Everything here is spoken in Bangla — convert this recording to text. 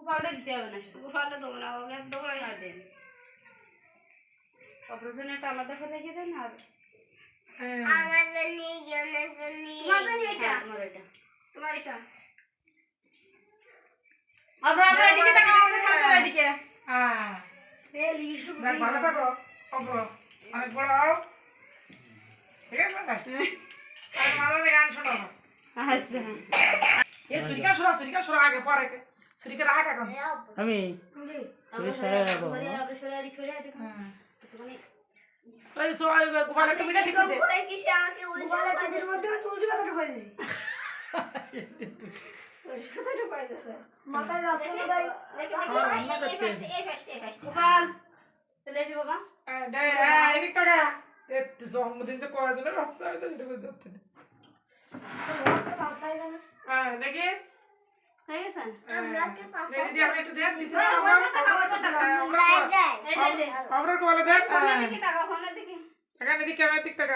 গোপালটা দিতে হবে না, গোপালটা দেবো না, ওকে দেবো দেন অপারেশনটা আলাদা করে রেখে দেন। আর আমার জন্য এটা তোমার এটা তোমার এটা আমরা এদিকে তাকাও, আমরা খাতে এদিকে। হ্যাঁ এই লিস্ট দেখ ভালো থাকো অব্র অনেক বড় হও ঠিক আছে আর ভালো গান শোনো আচ্ছা এই সুরিকা সরা আগে পরে সুরিকা রাখ এখন আমি আমরা সরে রাখবো সরে দেখুন একটুখানি ওই সবাই গোপাল একটু মিলে ঠিক করে ওই কিসে আমাকে গোপালের টিভির মধ্যে আমি তুলসী পাতা ঢুকাই দিছি। কথা ঢুকাই দিছে মাথায় যাচ্ছে না তাই গোপাল চলে আসি বাবা। দে এদিক টাকা তুই জন্মদিন যে করার জন্য রাস্তা হয়তো সেটা বুঝতে পারছি না বাসায় জানো দেখি হয়ে গেছে দিদি আপনি একটু দেন দিদি এই যে আমরা কোলে দেন দেখি টাকা ফোনে দেখি টাকা দিদি ক্যামেরা দিক টাকা